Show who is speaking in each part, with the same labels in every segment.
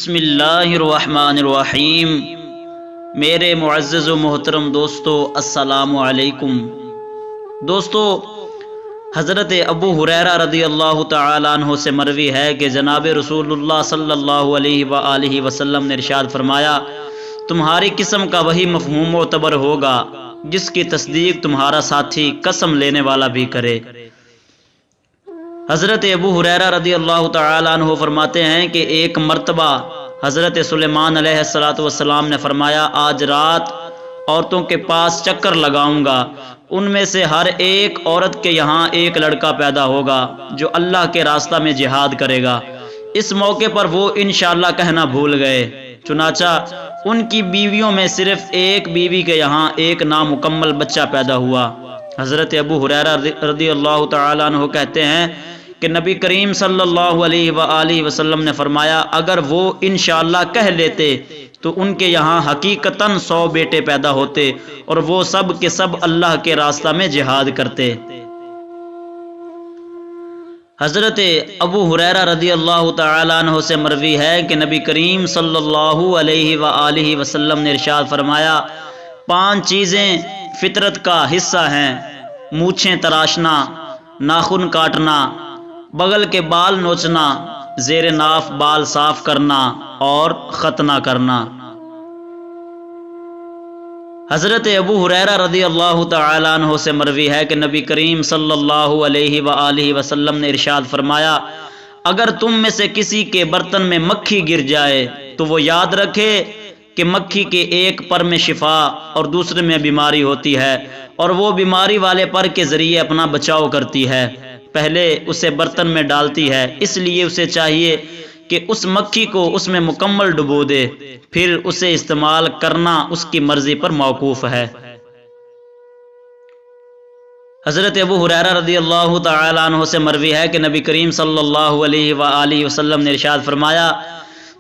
Speaker 1: بسم اللہ الرحمن الرحیم۔ میرے معزز و محترم دوستو، السلام علیکم۔ دوستو، حضرت ابو ہریرہ رضی اللہ تعالیٰ عنہ سے مروی ہے کہ جناب رسول اللہ صلی اللہ علیہ وآلہ وسلم نے ارشاد فرمایا، تمہاری قسم کا وہی مفہوم معتبر ہوگا جس کی تصدیق تمہارا ساتھی قسم لینے والا بھی کرے۔ حضرت ابو ہریرہ رضی اللہ تعالیٰ عنہ فرماتے ہیں کہ ایک مرتبہ حضرت سلیمان علیہ السلام نے فرمایا، آج رات عورتوں کے پاس چکر لگاؤں گا، ان میں سے ہر ایک عورت کے یہاں ایک لڑکا پیدا ہوگا جو اللہ کے راستہ میں جہاد کرے گا۔ اس موقع پر وہ انشاءاللہ کہنا بھول گئے، چنانچہ ان کی بیویوں میں صرف ایک بیوی کے یہاں ایک نامکمل بچہ پیدا ہوا۔ حضرت ابو ہریرہ رضی اللہ تعالیٰ عنہ کہتے ہیں کہ نبی کریم صلی اللہ علیہ وآلہ وسلم نے فرمایا، اگر وہ انشاءاللہ کہہ لیتے تو ان کے یہاں حقیقتاً 100 بیٹے پیدا ہوتے اور وہ سب کے سب اللہ کے راستہ میں جہاد کرتے۔ حضرت ابو ہریرہ رضی اللہ تعالیٰ عنہ سے مروی ہے کہ نبی کریم صلی اللہ علیہ وآلہ وسلم نے ارشاد فرمایا، 5 چیزیں فطرت کا حصہ ہیں: مونچھیں تراشنا، ناخن کاٹنا، بغل کے بال نوچنا، زیر ناف بال صاف کرنا اور ختنہ کرنا۔ حضرت ابو ہریرہ رضی اللہ تعالیٰ عنہ سے مروی ہے کہ نبی کریم صلی اللہ علیہ وآلہ وسلم نے ارشاد فرمایا، اگر تم میں سے کسی کے برتن میں مکھی گر جائے تو وہ یاد رکھے کہ مکھی کے ایک پر میں شفا اور دوسرے میں بیماری ہوتی ہے، اور وہ بیماری والے پر کے ذریعے اپنا بچاؤ کرتی ہے، پہلے اسے برتن میں ڈالتی ہے، اس لیے اسے چاہیے کہ اس مکھی کو اس میں مکمل ڈبو دے، پھر اسے استعمال کرنا اس کی مرضی پر موقوف ہے۔ حضرت ابو ہریرہ رضی اللہ تعالیٰ عنہ سے مروی ہے کہ نبی کریم صلی اللہ علیہ وآلہ وسلم نے ارشاد فرمایا،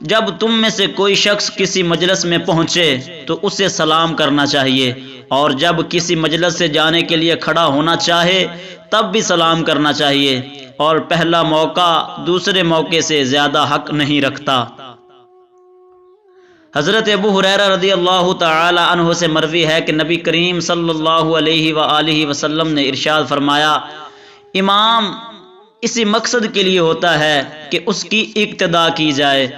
Speaker 1: جب تم میں سے کوئی شخص کسی مجلس میں پہنچے تو اسے سلام کرنا چاہیے، اور جب کسی مجلس سے جانے کے لیے کھڑا ہونا چاہے تب بھی سلام کرنا چاہیے، اور پہلا موقع دوسرے موقع سے زیادہ حق نہیں رکھتا۔ حضرت ابو ہریرہ رضی اللہ تعالی عنہ سے مروی ہے کہ نبی کریم صلی اللہ علیہ وآلہ وسلم نے ارشاد فرمایا، امام اسی مقصد کے لیے ہوتا ہے کہ اس کی اقتداء کی جائے،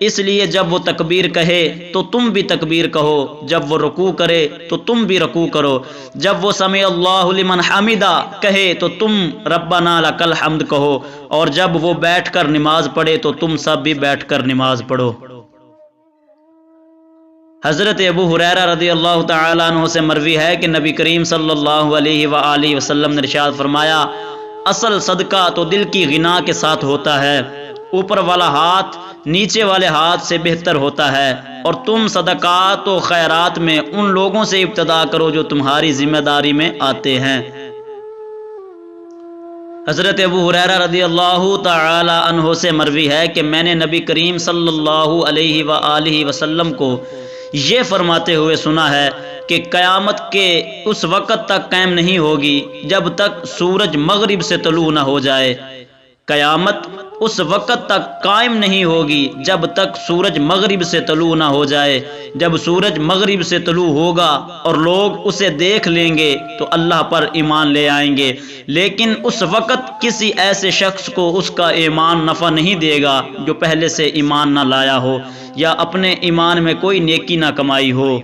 Speaker 1: اس لیے جب وہ تکبیر کہے تو تم بھی تکبیر کہو، جب وہ رکوع کرے تو تم بھی رکوع کرو، جب وہ سمع اللہ لمن حمدہ کہے تو تم ربنا لک الحمد کہو، اور جب وہ بیٹھ کر نماز پڑھے تو تم سب بھی بیٹھ کر نماز پڑھو۔ حضرت ابو ہریرہ رضی اللہ تعالیٰ عنہ سے مروی ہے کہ نبی کریم صلی اللہ علیہ وآلہ وسلم نے ارشاد فرمایا، اصل صدقہ تو دل کی غنا کے ساتھ ہوتا ہے، اوپر والا ہاتھ نیچے والے ہاتھ سے بہتر ہوتا ہے، اور تم صدقات و خیرات میں ان لوگوں سے ابتدا کرو جو تمہاری ذمہ داری میں آتے ہیں۔ حضرت ابو ہریرہ رضی اللہ تعالی عنہ سے مروی ہے کہ میں نے نبی کریم صلی اللہ علیہ وآلہ وسلم کو یہ فرماتے ہوئے سنا ہے کہ قیامت کے اس وقت تک قائم نہیں ہوگی جب تک سورج مغرب سے طلوع نہ ہو جائے۔ قیامت اس وقت تک قائم نہیں ہوگی جب تک سورج مغرب سے طلوع نہ ہو جائے۔ جب سورج مغرب سے طلوع ہوگا اور لوگ اسے دیکھ لیں گے تو اللہ پر ایمان لے آئیں گے، لیکن اس وقت کسی ایسے شخص کو اس کا ایمان نفع نہیں دے گا جو پہلے سے ایمان نہ لایا ہو یا اپنے ایمان میں کوئی نیکی نہ کمائی ہو۔